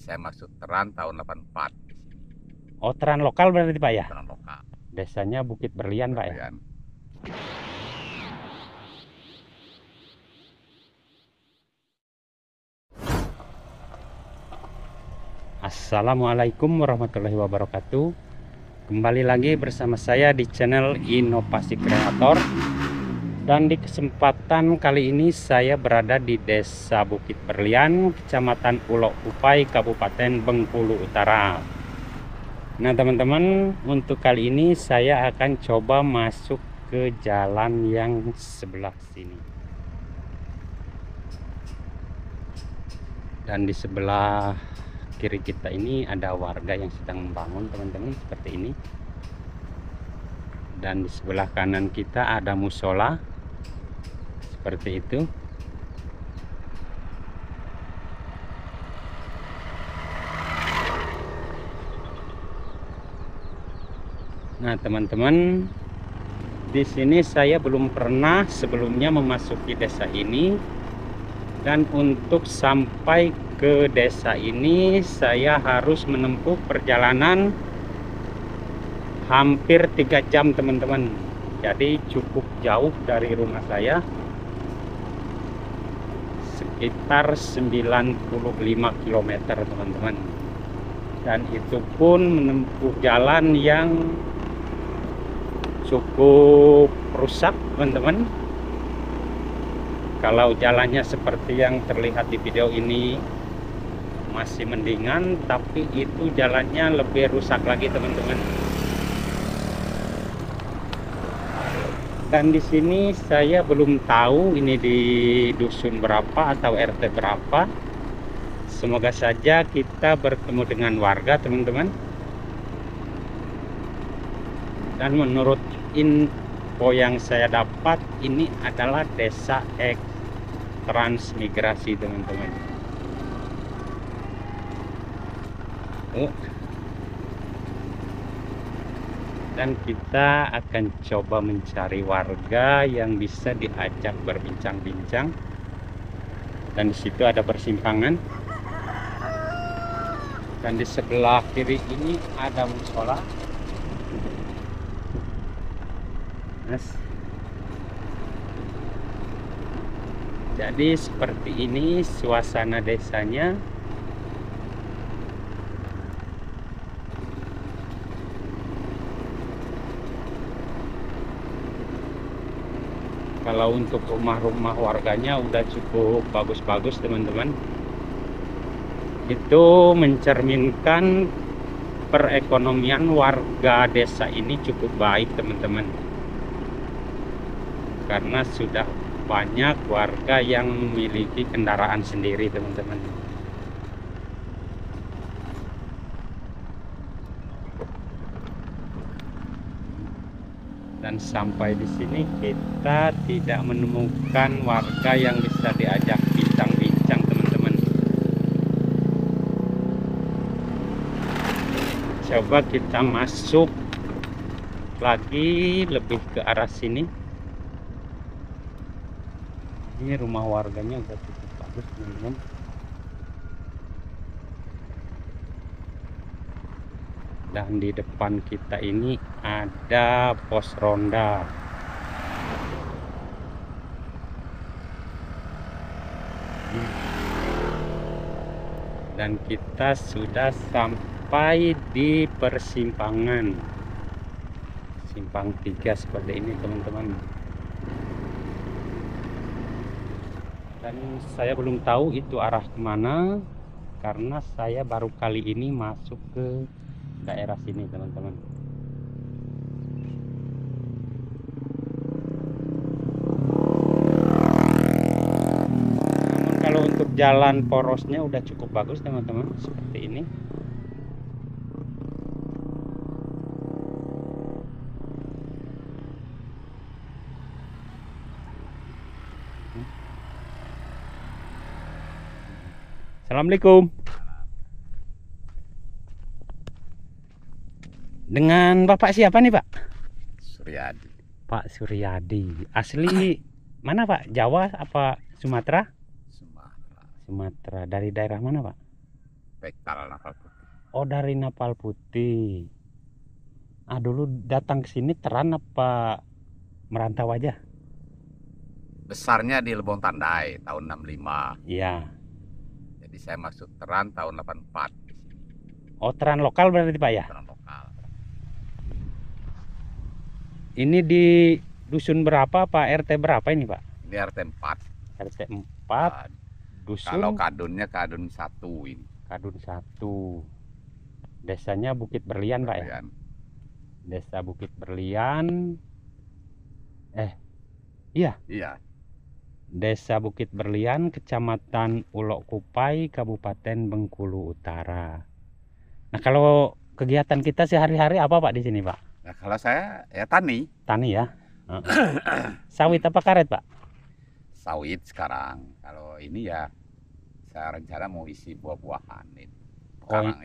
saya masuk Teran tahun 84 di sini. Oh, teran lokal berarti Pak ya? Teran lokal. Desanya Bukit Berlian Pak ya? Berlian. Assalamualaikum warahmatullahi wabarakatuh. Kembali lagi bersama saya di channel Inovasi Kreator. Dan di kesempatan kali ini saya berada di Desa Bukit Berlian, Kecamatan Pulau Kupai, Kabupaten Bengkulu Utara. Nah teman-teman, untuk kali ini saya akan coba masuk ke jalan yang sebelah sini. Dan di sebelah kiri kita ini ada warga yang sedang membangun teman-teman, seperti ini. Dan di sebelah kanan kita ada musola, seperti itu. Nah teman-teman, di sini saya belum pernah sebelumnya memasuki desa ini. Dan untuk sampai ke desa ini saya harus menempuh perjalanan hampir 3 jam teman-teman. Jadi cukup jauh dari rumah saya, sekitar 95 km teman-teman. Dan itu pun menempuh jalan yang cukup rusak teman-teman. Kalau jalannya seperti yang terlihat di video ini masih mendingan, tapi itu jalannya lebih rusak lagi teman-teman. Dan di sini saya belum tahu ini di dusun berapa atau RT berapa. Semoga saja kita bertemu dengan warga teman-teman. Dan menurut info yang saya dapat, ini adalah desa transmigrasi teman-teman. Dan kita akan coba mencari warga yang bisa diajak berbincang-bincang. Dan di situ ada persimpangan. Dan di sebelah kiri ini ada musola. Jadi seperti ini suasana desanya. Kalau untuk rumah-rumah warganya udah cukup bagus-bagus teman-teman. Itu mencerminkan perekonomian warga desa ini cukup baik teman-teman. Karena sudah banyak warga yang memiliki kendaraan sendiri teman-teman. Dan sampai di sini kita tidak menemukan warga yang bisa diajak bincang-bincang teman-teman. Coba kita masuk lagi lebih ke arah sini. Ini rumah warganya udah cukup bagus teman-teman. Dan di depan kita ini ada pos ronda. Dan kita sudah sampai di persimpangan simpang 3 seperti ini teman-teman. Dan saya belum tahu itu arah kemana, karena saya baru kali ini masuk ke daerah sini teman-teman. Namun kalau untuk jalan porosnya udah cukup bagus teman-teman, seperti ini. Assalamualaikum. Dengan Bapak siapa nih Pak? Suryadi. Pak Suryadi. Asli mana Pak? Jawa apa Sumatera? Sumatera. Sumatera. Dari daerah mana Pak? hektar Napal Putih. Oh, dari Napal Putih. Dulu datang ke sini teran apa merantau aja? Besarnya di Lebong Tandai tahun 65. Iya. Jadi saya masuk teran tahun 84 di sini. Oh, teran lokal berarti Pak ya? Teran lokal. Ini di dusun berapa Pak? RT berapa ini Pak? Ini RT 4. RT 4, dusun Kalau kadunnya kadun 1 ini. Kadun 1. Desanya Bukit Berlian Pak ya? Berlian. Desa Bukit Berlian. Iya. Iya. Desa Bukit Berlian, Kecamatan Ulok Kupai, Kabupaten Bengkulu Utara. Nah, kalau kegiatan kita sehari-hari apa Pak di sini Pak? Nah, kalau saya ya tani. Tani ya. Sawit apa karet Pak? Sawit sekarang. Kalau ini ya saya rencana mau isi buah-buahan ini.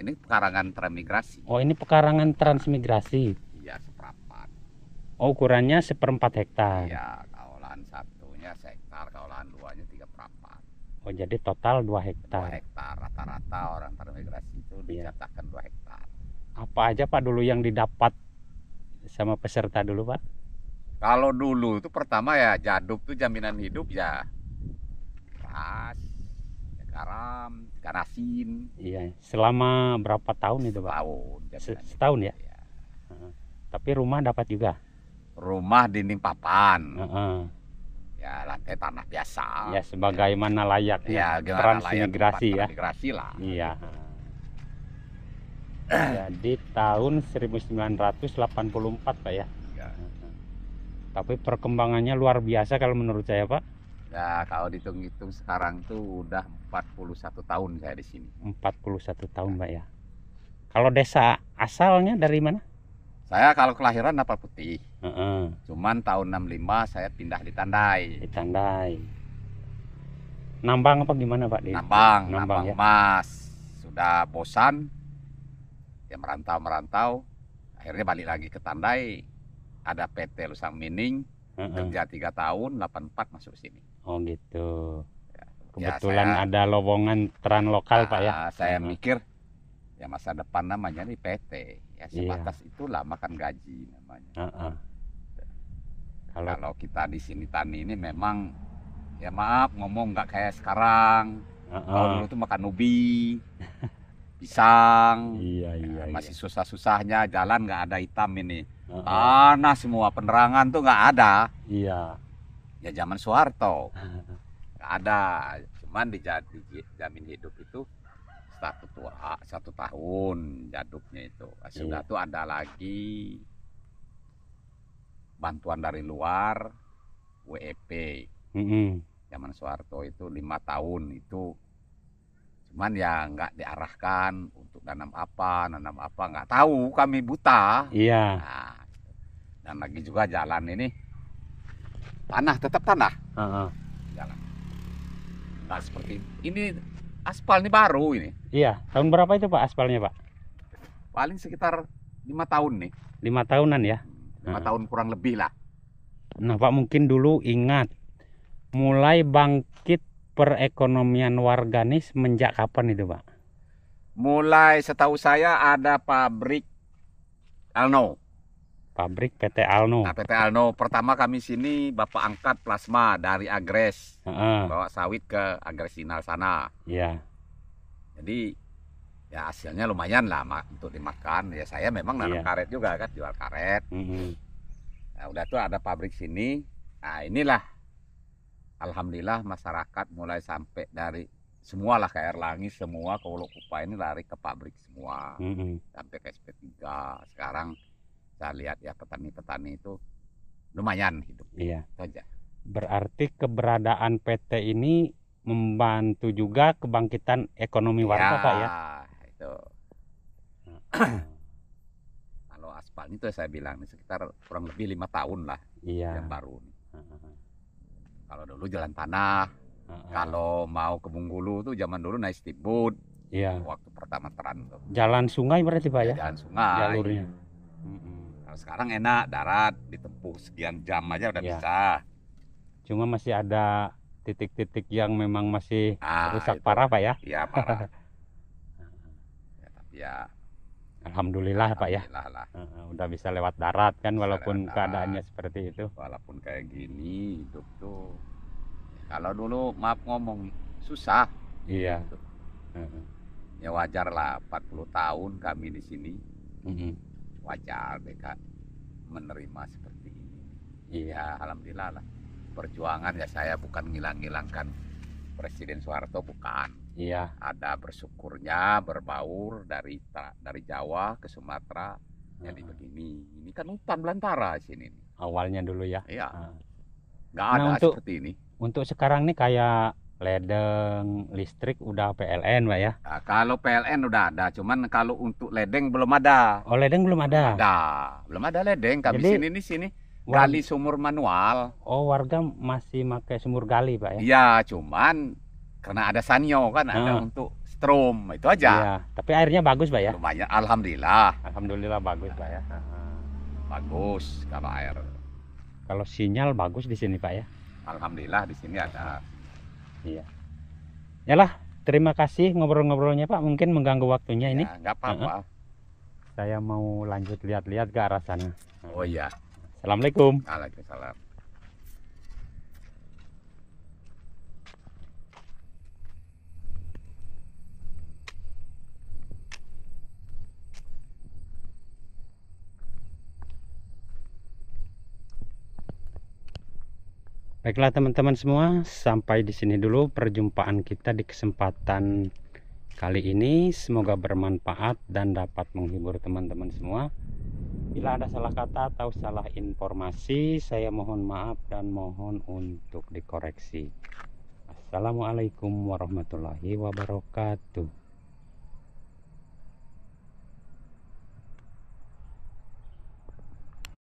Ini pekarangan transmigrasi. Oh, ini pekarangan transmigrasi. Iya, seperempat. Oh, ukurannya 1/4 hektar. Iya, kawalan satunya hektar, kawalan duanya 3/4. Oh, jadi total 2 2 hektar. hektar rata-rata orang transmigrasi itu Iya. dicatatkan 2 hektar. Apa aja Pak dulu yang didapat sama peserta dulu Pak? Kalau dulu itu pertama ya jaduk tuh jaminan hidup ya beras, ya garam, ikan asin. Iya. Selama berapa tahun itu Pak? Tahun jaminan Setahun ya? hidup, ya. Tapi rumah dapat juga. Rumah dinding papan, Heeh. ya lantai tanah biasa. Ya sebagaimana layaknya Ya gimana transmigrasi ya. Transmigrasi lah. Iya. Jadi tahun 1984 Pak ya. Ya. Tapi perkembangannya luar biasa kalau menurut saya Pak. Ya kalau dihitung-hitung sekarang tuh udah 41 tahun saya di sini. 41 tahun Pak ya. Kalau desa asalnya dari mana? Saya kalau kelahiran Napal Putih. Heeh. Cuman tahun 65 saya pindah di Tandai. Di Tandai. Nambang apa gimana Pak? Nambang ya. emas. Sudah bosan, ya merantau. Akhirnya balik lagi ke Tandai. Ada PT Lusang Mining, kerja 3 tahun, 84 masuk sini. Oh gitu. Ya, Kebetulan ada lowongan tran lokal Pak ya. Saya mikir, ya masa depan namanya nih PT. Ya sebatas itulah makan gaji namanya. Kalau kita di sini tani ini memang, ya maaf ngomong nggak kayak sekarang. Kalau dulu tuh makan ubi, pisang. Iya. Masih susah-susahnya jalan nggak ada hitam ini. Tanah semua, penerangan tuh nggak ada. Iya. Ya zaman Soeharto nggak ada. Cuman dijamin hidup itu 1 tahun jaduknya itu. Sudah tuh ada lagi bantuan dari luar, WEP. Zaman Soeharto itu 5 tahun itu. Cuman ya nggak diarahkan untuk nanam apa nggak tahu, kami buta. Iya. Nah, dan lagi juga jalan ini tanah, tetap tanah. Jalan nggak seperti ini, aspal ini baru ini. Iya. Tahun berapa itu Pak aspalnya Pak? Paling sekitar 5 tahun nih. 5 tahunan ya. 5 tahun kurang lebih lah. Nah Pak, mungkin dulu ingat mulai bangkit perekonomian warga nih semenjak kapan itu Pak? Mulai setahu saya ada pabrik Alno. Pabrik PT Alno. Nah, PT Alno pertama kami sini bapak angkat plasma dari Agres. Bawa sawit ke Agresinal sana. Iya. Jadi ya hasilnya lumayan lah untuk dimakan. Ya saya memang nanam karet juga kan, jual karet. Nah, udah tuh ada pabrik sini. Nah inilah alhamdulillah masyarakat mulai sampai dari semua lah, ke Erlangi semua, ke Ulok Kupai ini lari ke pabrik semua. Sampai ke SP3. Sekarang saya lihat ya petani-petani itu lumayan hidup. Iya. Itu aja. Berarti keberadaan PT ini membantu juga kebangkitan ekonomi warga Pak ya? Itu. Kalau aspal itu saya bilang sekitar kurang lebih 5 tahun lah. Yang baru. Kalau dulu jalan tanah. Kalau mau ke Bengkulu tuh zaman dulu naik speedboat. Iya. Waktu pertama teran tuh. Jalan sungai berarti Pak ya? Jalan sungai. Jalurnya. Kalau sekarang enak, darat, ditempuh sekian jam aja udah bisa. Cuma masih ada titik-titik yang memang masih rusak itu. parah Pak ya? Iya parah. Ya, Alhamdulillah Pak ya. alhamdulillah lah. Udah bisa lewat darat kan, Bisa walaupun lewat darat. keadaannya seperti itu. Walaupun kayak gini hidup tuh. Kalau dulu maaf ngomong susah. Iya. Gitu. Ya wajar lah 40 tahun kami di sini. Wajar deh Kak menerima seperti ini. Iya, alhamdulillah lah. Perjuangan ya saya bukan ngilang-ngilangkan Presiden Soeharto, bukan. Iya. Ada bersyukurnya berbaur dari Jawa ke Sumatera. Jadi begini. Ini kan hutan belantara sini. Awalnya dulu ya. Iya. Nggak ada seperti ini. Untuk sekarang nih kayak ledeng listrik udah PLN Pak ya? Nah, kalau PLN udah ada, cuman kalau untuk ledeng belum ada. Oh, ledeng belum ada? Belum ada ledeng. Kami Jadi, sini gali sumur manual. Oh, warga masih pakai sumur gali Pak ya? Iya, cuman karena ada sanyo kan, ada untuk strom, itu aja. Iya, tapi airnya bagus Pak ya? Lumayan, alhamdulillah. Alhamdulillah bagus Pak ya. Bagus kalau air. Kalau sinyal bagus di sini Pak ya? Alhamdulillah di sini ada. Iya. Yalah, terima kasih ngobrol-ngobrolnya Pak. Mungkin mengganggu waktunya ini. Ya, nggak apa-apa. Saya mau lanjut lihat-lihat ke arah sana. Oh iya. Assalamualaikum. Waalaikumsalam. Baiklah teman-teman semua, sampai di sini dulu perjumpaan kita di kesempatan kali ini. Semoga bermanfaat dan dapat menghibur teman-teman semua. Bila ada salah kata atau salah informasi, saya mohon maaf dan mohon untuk dikoreksi. Assalamualaikum warahmatullahi wabarakatuh.